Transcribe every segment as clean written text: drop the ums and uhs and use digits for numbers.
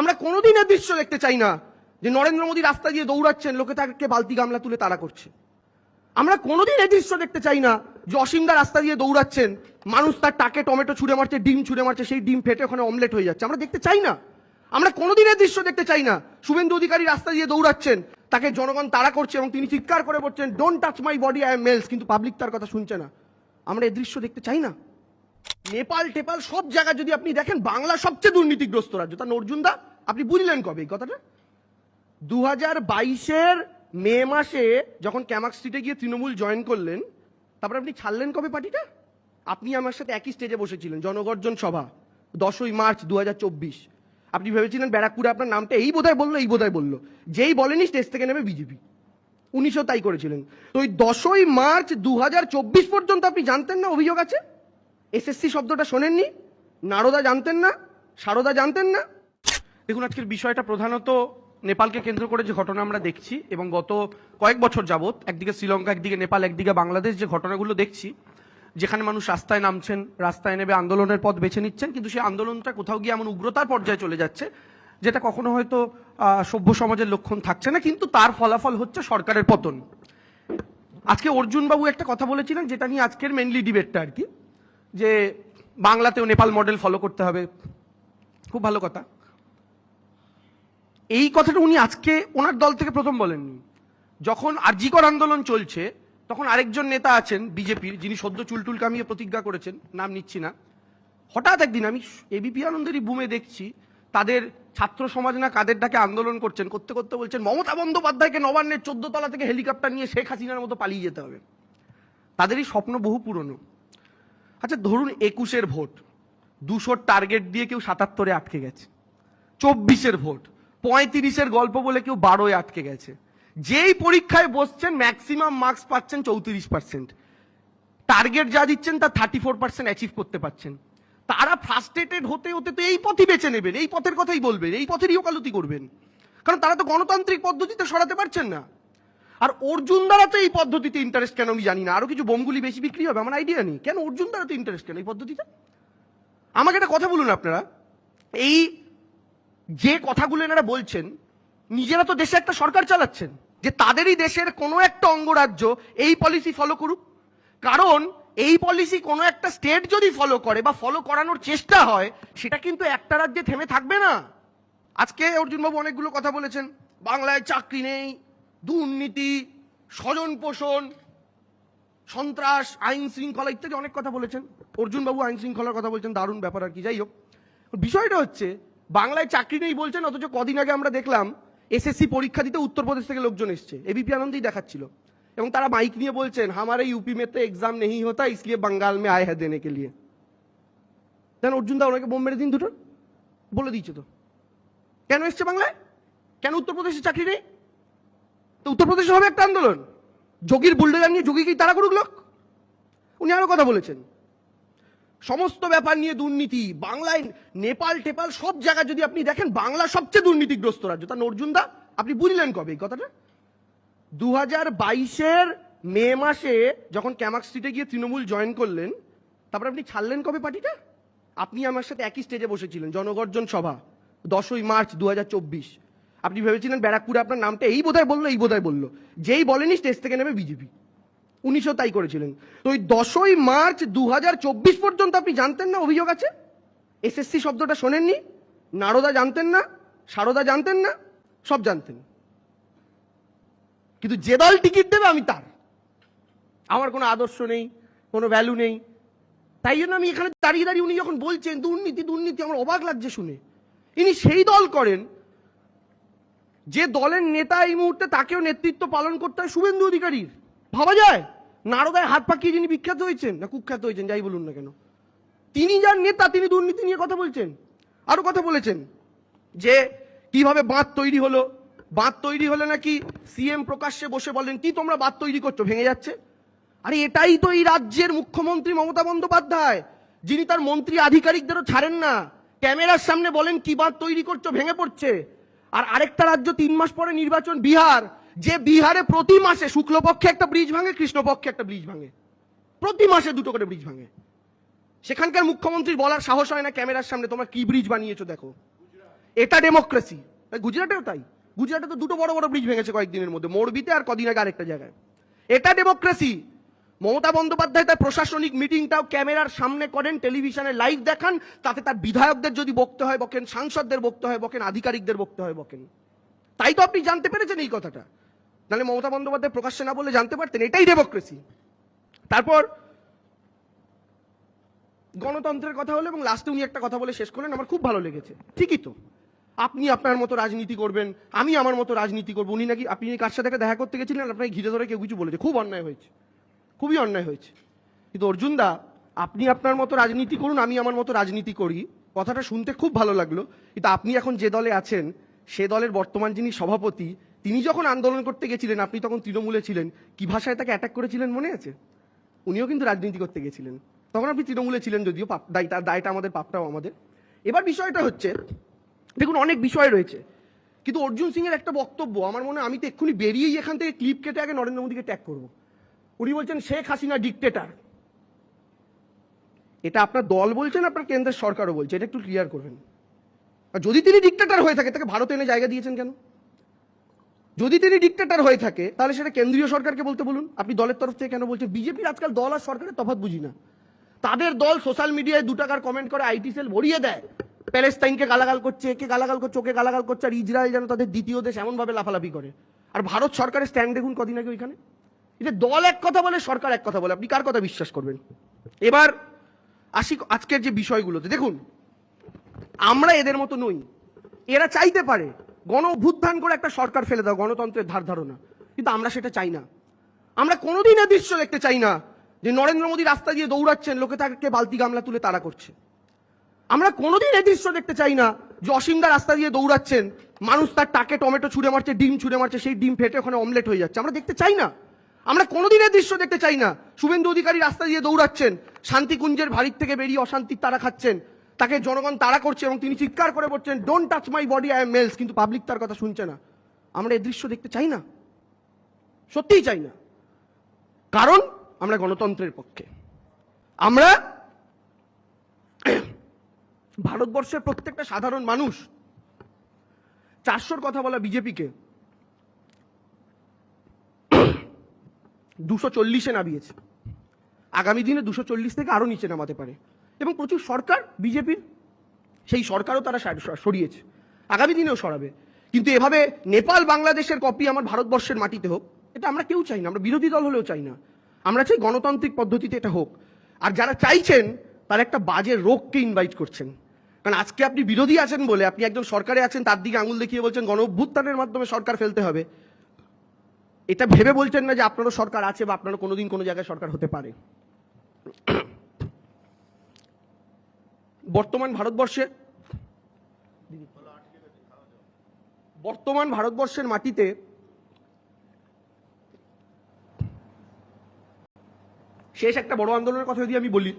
আমরা কোনোদিন এর দৃশ্য দেখতে চাই না যে নরেন্দ্র মোদী রাস্তা দিয়ে দৌড়াচ্ছেন, লোকে তাকে বালতি গামলা তুলে তাড়া করছে। আমরা কোনোদিন এই দৃশ্য দেখতে চাই না যে অসীমদা রাস্তা দিয়ে দৌড়াচ্ছেন, মানুষ তার টাকে টমেটো ছুঁড়ে মারছে, ডিম ছুঁড়ে মারছে, সেই ডিম ফেটে ওখানে অমলেট হয়ে যাচ্ছে। আমরা দেখতে চাই না। আমরা কোনোদিন এই দৃশ্য দেখতে চাই না শুভেন্দু অধিকারী রাস্তা দিয়ে দৌড়াচ্ছেন, তাকে জনগণ তাড়া করছে এবং তিনি চিৎকার করে বলছেন don't touch my body, I am males, কিন্তু পাবলিক তার কথা শুনছে না। আমরা এই দৃশ্য দেখতে চাই না। নেপাল টেপাল সব জায়গায় যদি আপনি দেখেন, বাংলা সবচেয়ে দুর্নীতিগ্রস্ত রাজ্য। তা অর্জুন দা আপনি বুঝলেন কবে এই কথাটা? 2022-এর মে মাসে যখন ক্যামাক স্ট্রিটে গিয়ে তৃণমূল জয়েন করলেন, তারপর আপনি ছাড়লেন কবে পার্টিটা? আপনি আমার সাথে একই স্টেজে বসেছিলেন, জনগর্জন সভা 10ই মার্চ 2024। আপনি ভেবেছিলেন ব্যারাকপুরে আপনার নামটা এই বোধহয় বললো, যেই বলেনি স্টেজ থেকে নেমে বিজেপি। 1900 তাই করেছিলেন। তো ওই 10ই মার্চ 2024 পর্যন্ত আপনি জানতেন না অভিযোগ আছে? এসএসসি শব্দটা শোনেননি? নারদা জানতেন না? সারদা জানতেন না? দেখুন, আজকের বিষয়টা প্রধানত নেপালকে কেন্দ্র করে যে ঘটনা আমরা দেখছি এবং গত কয়েক বছর যাবত একদিকে শ্রীলঙ্কা, একদিকে নেপাল, একদিকে বাংলাদেশ, যে ঘটনাগুলো দেখছি, যেখানে মানুষ রাস্তায় নামছেন, রাস্তায় নেমে আন্দোলনের পথ বেছে নিচ্ছেন, কিন্তু সেই আন্দোলনটা কোথাও গিয়ে এমন উগ্রতার পর্যায়ে চলে যাচ্ছে যেটা কখনো হয়তো সভ্য সমাজের লক্ষণ থাকছে না, কিন্তু তার ফলাফল হচ্ছে সরকারের পতন। আজকে অর্জুনবাবু একটা কথা বলেছিলেন, যেটা নিয়ে আজকের মেনলি ডিবেটটা আর কি, যে বাংলাতেও নেপাল মডেল ফলো করতে হবে। খুব ভালো কথা। এই কথাটা উনি আজকে ওনার দল থেকে প্রথম বলেননি। যখন আরজিকর আন্দোলন চলছে, তখন আরেকজন নেতা আছেন বিজেপির, যিনি সদ্য চুলটুল কামিয়ে প্রতিজ্ঞা করেছেন, নাম নিচ্ছি না। হঠাৎ একদিন আমি এবিপি আনন্দেরই বুমে দেখছি তাদের ছাত্র সমাজ না কাদের ডাকে আন্দোলন করতে করতে বলছেন মমতা বন্দ্যোপাধ্যায়কে নবান্নের 14 তলা থেকে হেলিকপ্টার নিয়ে শেখ হাসিনার মতো পালিয়ে যেতে হবে। তাদেরই স্বপ্ন বহু পুরনো। আচ্ছা ধরুন 21-এর ভোট 200 টার্গেট দিয়ে কেউ 77-এ আটকে গেছে, 24-এর ভোট 35-এর গল্প বলে কেউ 12-এ আটকে গেছে, যেই পরীক্ষায় বসছেন ম্যাক্সিমাম মার্কস পাচ্ছেন 34%, টার্গেট যা দিচ্ছেন তা 34% অ্যাচিভ করতে পারছেন। তারা ফ্রাস্ট্রেটেড হতে হতে তো এই পথই বেছে নেবেন, এই পথের কথাই বলবেন, এই পথেরই ওকালতি করবেন, কারণ তারা তো গণতান্ত্রিক পদ্ধতিতে সরাতে পারছেন না। আর অর্জুন দ্বারা তো এই পদ্ধতিতে ইন্টারেস্ট কেন আমি জানি না, আরো কিছু বোমগুলি বেশি বিক্রি হবে আমার আইডিয়া নেই, কেন অর্জুন দ্বারা তো ইন্টারেস্ট কেন এই পদ্ধতিতে? আমাকে একটা কথা বলুন আপনারা, এই যে কথাগুলো এনারা বলছেন, নিজেরা তো দেশে একটা সরকার চালাচ্ছেন, যে তাদেরই দেশের কোনো একটা অঙ্গরাজ্য এই পলিসি ফলো করুক। কারণ এই পলিসি কোনো একটা স্টেট যদি ফলো করে বা ফলো করানোর চেষ্টা হয়, সেটা কিন্তু একটা রাজ্যে থেমে থাকবে না। আজকে অর্জুনবাবু অনেকগুলো কথা বলেছেন, বাংলায় চাকরি নেই, দুর্নীতি, স্বজন পোষণ, সন্ত্রাস, আইন শৃঙ্খলা ইত্যাদি অনেক কথা বলেছেন। অর্জুনবাবু আইন শৃঙ্খলার কথা বলছেন, দারুণ ব্যাপার আর কি। যাই হোক, বিষয়টা হচ্ছে বাংলায় চাকরি নেই বলছেন, অথচ কদিন আগে আমরা দেখলাম এসএসসি পরীক্ষা দিতে উত্তরপ্রদেশ থেকে লোকজন এসছে, এবিপি আনন্দেই দেখাচ্ছিল, এবং তারা মাইক নিয়ে বলছেন हमारे यूपी में तो एग्जाम नहीं होता इसलिए बंगाल में आए हैं देने के लिए। দেন অর্জুন দা ওনাকে বোম মেরে দিন দুটো, বলে দিচ্ছে তো কেন এসছে বাংলায়, কেন উত্তরপ্রদেশে চাকরি নেই? তো উত্তরপ্রদেশে হবে একটা আন্দোলন, যোগীর বুলডোজার নিয়ে যোগীকেই তাড়া করুক লোক। উনি আরো কথা বলেছেন সমস্ত ব্যাপার নিয়ে দুর্নীতি, বাংলায় নেপাল টেপাল সব জায়গায় যদি আপনি দেখেন, বাংলা সবচেয়ে দুর্নীতিগ্রস্ত রাজ্য। তা অর্জুন দা আপনি বুঝলেন কবে এই কথাটা? 2022-এর মে মাসে যখন ক্যামাক স্ট্রিটে গিয়ে তৃণমূল জয়েন করলেন, তারপর আপনি ছাড়লেন কবে পার্টিটা? আপনি আমার সাথে একই স্টেজে বসেছিলেন, জনগর্জন সভা 10ই মার্চ 2024। আপনি ভেবেছিলেন ব্যারাকপুরে আপনার নামটা এই বোধহয় বললো, যেই বলেনি স্টেজ থেকে নেমে বিজেপি। 1900 তাই করেছিলেন। তো ওই 10ই মার্চ 2024 পর্যন্ত আপনি জানতেন না অভিযোগ আছে? এসএসসি শব্দটা শোনেননি? নারদা জানতেন না? সারদা জানতেন না? সব জানতেন, কিন্তু যে দল টিকিট দেবে আমি তার, আমার কোনো আদর্শ নেই, কোনো ভ্যালু নেই। তাই জন্য আমি এখানে দাঁড়িয়ে দাঁড়িয়ে উনি যখন বলছেন দুর্নীতি দুর্নীতি, আমার অবাক লাগছে শুনে। ইনি সেই দল করেন যে দলের নেতা এই মুহূর্তে তাকেও নেতৃত্ব পালন করতে হয় শুভেন্দু অধিকারীর। ভাবা যায়? নারদায় হাত পাকিয়ে যিনি বিখ্যাত হয়েছেন না কুখ্যাত হয়েছেন, যাই বলুন না কেন, তিনি যার নেতা, তিনি দুর্নীতি নিয়ে কথা বলছেন। আরো কথা বলেছেন যে কিভাবে বাঁধ তৈরি হলো, বাঁধ তৈরি হলে নাকি সিএম প্রকাশ্যে বসে বলেন কি তোমরা বাঁধ তৈরি করছো, ভেঙে যাচ্ছে। আরে এটাই তো এই রাজ্যের মুখ্যমন্ত্রী মমতা বন্দ্যোপাধ্যায়, যিনি তার মন্ত্রী আধিকারিকদেরও ছাড়েন না, ক্যামেরার সামনে বলেন কি বাঁধ তৈরি করছো, ভেঙে পড়ছে। আর আরেকটা রাজ্য 3 মাস পরে নির্বাচন, বিহার, যে বিহারে প্রতি মাসে শুক্লপক্ষে একটা ব্রিজ ভাঙে, কৃষ্ণপক্ষে একটা ব্রিজ ভাঙে, প্রতি মাসে 2টো করে ব্রিজ ভাঙে। সেখানকার মুখ্যমন্ত্রীর বলার সাহস হয় না ক্যামেরার সামনে তোমরা কি ব্রিজ বানিয়েছো দেখো। এটা ডেমোক্রেসি। গুজরাটেও তাই, গুজরাটে তো দুটো বড় বড় ব্রিজ ভেঙেছে কয়েকদিনের মধ্যে, মোরবিতে আর কদিন আগে আরেকটা জায়গায়। এটা ডেমোক্রেসি। মমতা বন্দ্যোপাধ্যায় তার প্রশাসনিক মিটিংটাও ক্যামেরার সামনে করেন, টেলিভিশনে লাইভ দেখান, তাতে তার বিধায়কদের যদি বকতে হয় বকেন, সাংসদদের বকতে হয় বকেন, আধিকারিকদের বকতে হয় বকেন। তাই তো আপনি জানতে পেরেছেন এই কথাটা, নাহলে মমতা বন্দ্যোপাধ্যায় প্রকাশ্যে না বলে জানতে পারতেন। এটাই ডেমোক্রেসি। তারপর গণতন্ত্রের কথা হলো, এবং লাস্টে উনি একটা কথা বলে শেষ করলেন, আমার খুব ভালো লেগেছে। ঠিকই তো, আপনি আপনার মতো রাজনীতি করবেন, আমি আমার মতো রাজনীতি করবো। উনি নাকি, আপনি কার সাথে দেখা করতে গেছিলেন, আপনাকে ঘিরে ধরে কেউ কিছু বলেছে, খুব অন্যায় হয়েছে, খুবই অন্যায় হয়েছে। কিন্তু অর্জুন দা, আপনি আপনার মতো রাজনীতি করুন, আমি আমার মতো রাজনীতি করি, কথাটা শুনতে খুব ভালো লাগলো। কিন্তু আপনি এখন যে দলে আছেন, সে দলের বর্তমান যিনি সভাপতি, তিনি যখন আন্দোলন করতে গেছিলেন, আপনি তখন তৃণমূলে ছিলেন, কি ভাষায় তাকে অ্যাটাক করেছিলেন মনে আছে? উনিও কিন্তু রাজনীতি করতে গেছিলেন, তখন আপনি তৃণমূলে ছিলেন, যদিও দায়টা আমাদের, পাপটাও আমাদের। এবার বিষয়টা হচ্ছে, দেখুন অনেক বিষয় রয়েছে, কিন্তু অর্জুন সিং এর একটা বক্তব্য আমার মনে হয়, আমি তো এক্ষুনি বেরিয়েই এখান থেকে ক্লিপ কেটে আগে নরেন্দ্র মোদীকে ট্যাগ করবো। উনি বলছেন শেখ হাসিনা ডিক্টেটার। এটা আপনার দল বলছেন, আপনার কেন্দ্রের সরকারও বলছে, এটা একটু ক্লিয়ার করবেন। আর যদি তিনি ডিক্টেটার হয়ে থাকে, তাকে ভারত এনে জায়গা দিয়েছেন কেন? যদি তিনি ডিক্টেটার হয়ে থাকে, তাহলে সেটা কেন্দ্রীয় সরকারকে বলতে বলুন। আপনি দলের তরফ থেকে কেন বলছেন? বিজেপির আজকাল দল আর সরকারের তফাৎ বুঝি না। তাদের দল সোশ্যাল মিডিয়ায় 2 টাকার কমেন্ট করে আইটি সেল ভরিয়ে দেয়, প্যালেস্তাইনকে গালাগাল করছে, একে গালাগাল করছে, ওকে গালাগাল করছে, আর ইসরায়েল যেন তাদের দ্বিতীয় দেশ এমন ভাবে লাফালাফি করে। আর ভারত সরকারের স্ট্যান্ড দেখুন কদিন আগে ওইখানে। এটা দল এক কথা বলে, সরকার এক কথা বলে, আপনি কার কথা বিশ্বাস করবেন? এবার আসি আজকের যে বিষয়গুলোতে। দেখুন, আমরা এদের মতো নই। এরা চাইতে পারে গণ অভ্যুত্থান করে একটা সরকার ফেলে দাও, গণতন্ত্রের ধার ধারণা, কিন্তু আমরা সেটা চাই না। আমরা কোনোদিন এ দৃশ্য দেখতে চাই না যে নরেন্দ্র মোদী রাস্তা দিয়ে দৌড়াচ্ছেন, লোকে তাকে বালতি গামলা তুলে তাড়া করছে। আমরা কোনোদিন এ দৃশ্য দেখতে চাই না যে অসীমদা রাস্তা দিয়ে দৌড়াচ্ছেন, মানুষ তার টাকে টমেটো ছুঁড়ে মারছে, ডিম ছুঁড়ে মারছে, সেই ডিম ফেটে ওখানে অমলেট হয়ে যাচ্ছে। আমরা দেখতে চাই না। আমরা কোনোদিন এই দৃশ্য দেখতে চাই না। শুভেন্দু অধিকারী রাস্তা দিয়ে দৌড়াচ্ছেন, শান্তিকুঞ্জের ভারির থেকে বেরিয়ে অশান্তির তাড়া খাচ্ছেন, তাকে জনগণ তাড়া করছে এবং তিনি চিৎকার করে বলছেন don't touch my body, I am males, কিন্তু পাবলিক তার কথা শুনছে না। আমরা এই দৃশ্য দেখতে চাই না, সত্যিই চাই না, কারণ আমরা গণতন্ত্রের পক্ষে। আমরা ভারতবর্ষের প্রত্যেকটা সাধারণ মানুষ 400-র কথা বলা বিজেপিকে 240-এ নামিয়েছে। আগামী দিনে 240 থেকে আরো নিচে নামাতে পারে, এবং প্রচুর সরকার বিজেপির, সেই সরকারও তারা সরিয়েছে, আগামী দিনেও সরাবে। কিন্তু এভাবে নেপাল বাংলাদেশের কপি আমার ভারতবর্ষের মাটিতে হোক, এটা আমরা কেউ চাই না। আমরা বিরোধী দল হলেও চাই না। আমরা চাই গণতান্ত্রিক পদ্ধতিতে এটা হোক। আর যারা চাইছেন তারা একটা বাজে রোগকে ইনভাইট করছেন। কারণ আজকে আপনি বিরোধী আছেন বলে, আপনি একজন সরকারে আছেন, তার দিকে আঙুল দেখিয়ে বলছেন গণ অভ্যুত্থানের মাধ্যমে সরকার ফেলতে হবে। এটা ভেবে বলছেন না যে আপনারও সরকার আছে বা আপনারও কোনোদিন কোনো জায়গায় সরকার হতে পারে। বর্তমান ভারতবর্ষের মাটিতে শেষ একটা বড় আন্দোলনের কথা যদি আমি বলি,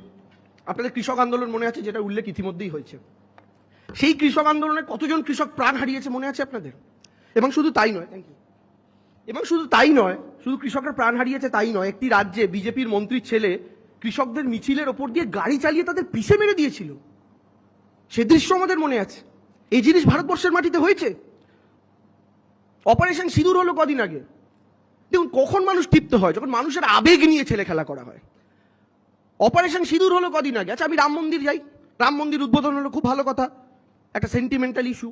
আপনাদের কৃষক আন্দোলন মনে আছে, যেটা উল্লেখ ইতিমধ্যেই হয়েছে। সেই কৃষক আন্দোলনে কতজন কৃষক প্রাণ হারিয়েছে মনে আছে আপনাদের? এবং শুধু তাই নয়, শুধু কৃষকরা প্রাণ হারিয়েছে তাই নয়, একটি রাজ্যে বিজেপির মন্ত্রীর ছেলে কৃষকদের মিছিলের ওপর দিয়ে গাড়ি চালিয়ে তাদের পিষে মেরে দিয়েছিল। সে দৃশ্য আমাদের মনে আছে। এই জিনিস ভারতবর্ষের মাটিতে হয়েছে। অপারেশন সিঁদুর হলো কদিন আগে। দেখুন কখন মানুষ তৃপ্ত হয়, যখন মানুষের আবেগ নিয়ে ছেলে খেলা করা হয়। অপারেশন সিঁদুর হলো কদিন আগে। আচ্ছা, আমি রাম মন্দির যাই, রাম মন্দির উদ্বোধন হলো, খুব ভালো কথা, একটা সেন্টিমেন্টাল ইস্যু,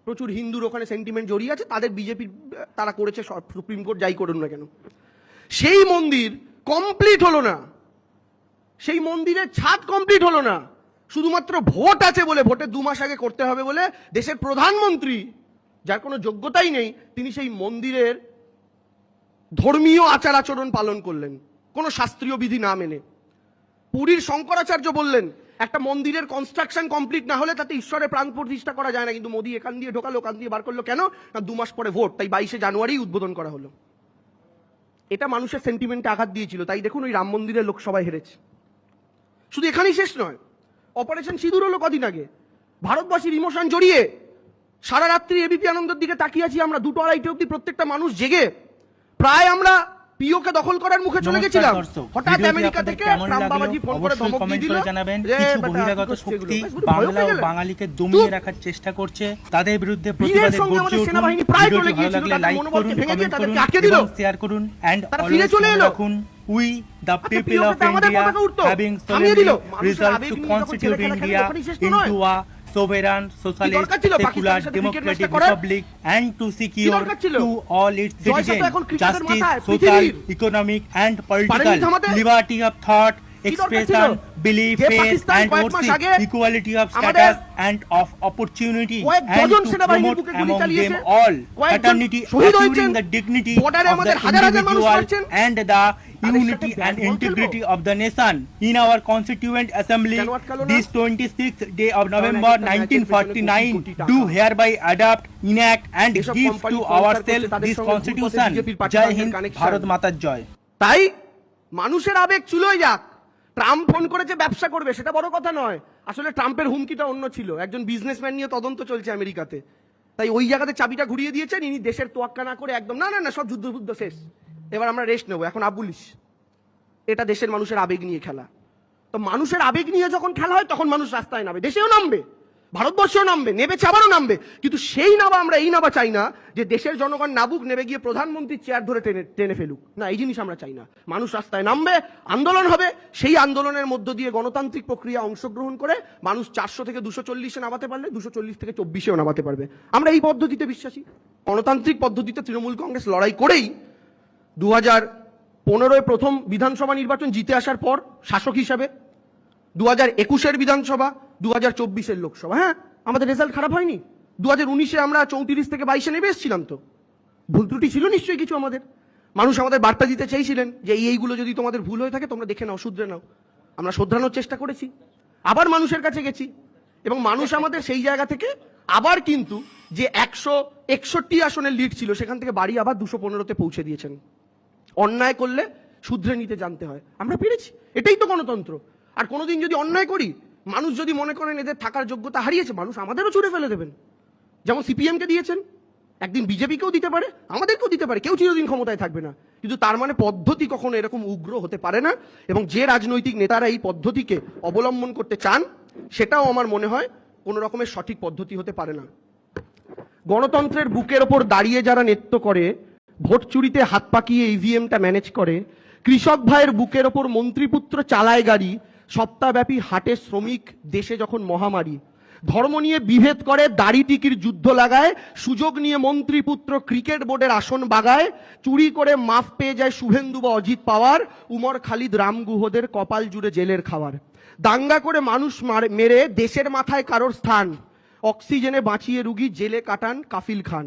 প্রচুর হিন্দুর ওখানে সেন্টিমেন্ট জড়িয়ে আছে, তাদের বিজেপির তারা করেছে, সুপ্রিম কোর্ট যাই করুন না কেন। সেই মন্দির কমপ্লিট হলো না, সেই মন্দিরের ছাদ কমপ্লিট হলো না, শুধুমাত্র ভোট আছে বলে, ভোটের 2 মাস আগে করতে হবে বলে দেশের প্রধানমন্ত্রী, যার কোনো যোগ্যতাই নেই, তিনি সেই মন্দিরের ধর্মীয় আচার আচরণ পালন করলেন কোনো শাস্ত্রীয় বিধি না মেনে। পুরীর শঙ্করাচার্য বললেন একটা মন্দিরের কনস্ট্রাকশন কমপ্লিট না হলে তাতে ঈশ্বরের প্রাণ প্রতিষ্ঠা করা যায় না, কিন্তু মোদী এখান দিয়ে ঢোকালো, ওখান দিয়ে বার করলো, কেন না 2 মাস পরে ভোট, তাই 22শে জানুয়ারি উদ্বোধন করা হলো। এটা মানুষের সেন্টিমেন্টে আঘাত দিয়েছিল, তাই দেখুন ওই রাম মন্দিরের লোকসভায় হেরেছে। শুধু এখানেই শেষ নয়, অপারেশন সিঁদুর হলো কদিন আগে, ভারতবাসীর ইমোশন জড়িয়ে সারা রাত্রি এবিপি আনন্দের দিকে তাকিয়ে আছি আমরা, 2টো 2:30 অব্দি প্রত্যেকটা মানুষ জেগে, প্রায় আমরা পিওকে দখল করার মুখে চলে গেছিলাম, হঠাৎ আমেরিকা থেকে ট্রাম্প বাবাজি ফোন করে ধমক দিয়ে দিল। জানাবেন কিছু বহিরাগত শক্তি বাংলা ও বাঙালিকে দমিয়ে রাখার চেষ্টা করছে, তাদের বিরুদ্ধে প্রতিবাদে গর্জে উঠুন। ভিডিওটি ভালো লাগলে লাইক করুন, কমেন্ট করুন এবং শেয়ার করুন এন্ড অলওয়েজ মনে রাখুন we the people of India having solemnly resolved to constitute India into a sovereign, socialist, secular, democratic republic and to secure to all its citizens justice, social, economic and political liberty of thought, expression, belief, faith and worship, equality of status and of opportunity, and to promote among them all fraternity, assuring the dignity of the individual and the unity and integrity of the nation. In our Constituent Assembly, this 26th day of November 1949, do hereby adopt, enact and give to ourselves this Constitution. Jai Hind, Bharat Mata Joy. তাই মানুষের আবেগ চুলোয় যাক, Trump phone করেছে ব্যবসা করবে সেটা বড় কথা নয়, আসলে ট্রাম্পের হুমকিটা অন্য ছিল। একজন বিজনেসম্যান নিয়ে তদন্ত চলছে আমেরিকাতে, তাই ওই জায়গাতে চাবিটা ঘুরিয়ে দিয়েছেন। ইনি দেশের তোয়াক্কা না করে একদম না না না সব যুদ্ধ শেষ, এবার আমরা রেস্ট নেবো, এখন আবুলিশ। এটা দেশের মানুষের আবেগ নিয়ে খেলা। তো মানুষের আবেগ নিয়ে যখন খেলা হয় তখন মানুষ রাস্তায় নামে, দেশেও নামবে, ভারতবর্ষেও নামবে, নেবেছে আবারও নামবে। কিন্তু সেই নামা আমরা এই নামা চাই না যে দেশের জনগণ নাবুক, নেবে গিয়ে প্রধানমন্ত্রীর চেয়ার ধরে টেনে ফেলুক, না এই জিনিস আমরা চাই না। মানুষ রাস্তায় নামবে, আন্দোলন হবে, সেই আন্দোলনের মধ্য দিয়ে গণতান্ত্রিক প্রক্রিয়া অংশগ্রহণ করে মানুষ 400 থেকে 240-এ নামাতে পারলে 240 থেকে 24-এও নামাতে পারবে। আমরা এই পদ্ধতিতে বিশ্বাসী। গণতান্ত্রিক পদ্ধতিতে তৃণমূল কংগ্রেস লড়াই করেই 2015 প্রথম বিধানসভা নির্বাচন জিতে আসার পর শাসক হিসাবে, 2021-এর বিধানসভা, 2024-এর লোকসভা, হ্যাঁ আমাদের রেজাল্ট খারাপ হয়নি। 2019-এ আমরা 34 থেকে 22-এ নেমে এসেছিলাম। তো ভুল ত্রুটি ছিল নিশ্চয়ই কিছু আমাদের, মানুষ আমাদের বার্তা দিতে চাইছিলেন যে এইগুলো যদি তোমাদের ভুল হয়ে থাকে তোমরা দেখে নাও, শুধরে নাও। আমরা শোধরানোর চেষ্টা করেছি, আবার মানুষের কাছে গেছি এবং মানুষ আমাদের সেই জায়গা থেকে আবার কিন্তু যে 161 আসনের লিড ছিল সেখান থেকে বাড়ি আবার 215-তে পৌঁছে দিয়েছেন। অন্যায় করলে শুধরে নিতে জানতে হয়, আমরা পেরেছি, এটাই তো গণতন্ত্র। আর কোনোদিন যদি অন্যায় করি, মানুষ যদি মনে করেন এদের থাকার যোগ্যতা হারিয়েছে, মানুষ আমাদেরও ছুড়ে ফেলে দেবেন। যেমন সিপিএমকে দিয়েছেন, একদিন বিজেপিকেও দিতে পারে, আমাদেরকেও দিতে পারে, কেউ চিরদিন ক্ষমতায় থাকবে না। কিন্তু তার মানে পদ্ধতি কখনো এরকম উগ্র হতে পারে না। এবং যে রাজনৈতিক নেতারা এই পদ্ধতিকে অবলম্বন করতে চান, সেটাও আমার মনে হয় কোনো রকমের সঠিক পদ্ধতি হতে পারে না। গণতন্ত্রের বুকের ওপর দাঁড়িয়ে যারা নৃত্য করে, ভোট চুরিতে হাত পাকিয়ে ইভিএমটা ম্যানেজ করে, কৃষক ভাইয়ের বুকের ওপর মন্ত্রীপুত্র চালায় গাড়ি, সপ্তাহব্যাপী হাটে শ্রমিক, দেশে যখন মহামারী, ধর্ম নিয়ে বিভেদ করে, দাড়ি টিকির যুদ্ধ লাগায়, সুযোগ নিয়ে মন্ত্রীপুত্র ক্রিকেট বোর্ডের আসন বাগায়, চুরি করে মাফ পেয়ে যায় শুভেন্দু বা অজিত পাওয়ার, উমর খালিদ রামগুহদের কপাল জুড়ে জেলের খাবার, দাঙ্গা করে মানুষ মেরে দেশের মাথায় কারোর স্থান, অক্সিজেনে বাঁচিয়ে রুগী জেলে কাটান কাফিল খান,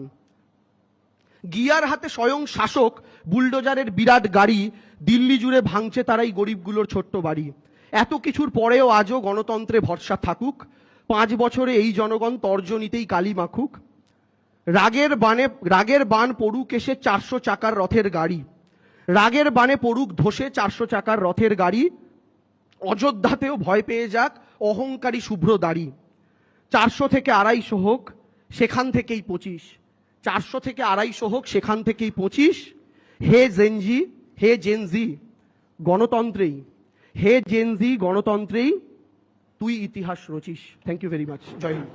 গিয়ার হাতে স্বয়ং শাসক, বুলডোজারের বিরাট গাড়ি, দিল্লি জুড়ে ভাঙছে তারাই গরিবগুলোর ছোট্ট বাড়ি। এত কিছুর পরেও আজও গণতন্ত্রে ভরসা থাকুক, 5 বছরে এই জনগণ তর্জনীতেই কালি মাখুক। রাগের বান পড়ুক এসে 400 চাকার রথের গাড়ি, রাগের বানে পড়ুক ধসে 400 চাকার রথের গাড়ি, অযোধ্যাতেও ভয় পেয়ে যাক অহংকারী শুভ্র দাড়ি। 400 থেকে 250 হোক সেখান থেকেই 25, 400 থেকে 250 হোক সেখান থেকেই 25। হে জেনজি গণতন্ত্রেই, হে জেনজি গণতন্ত্রেই তুই ইতিহাস রচিস। Thank you very much. জয় হিন্দ।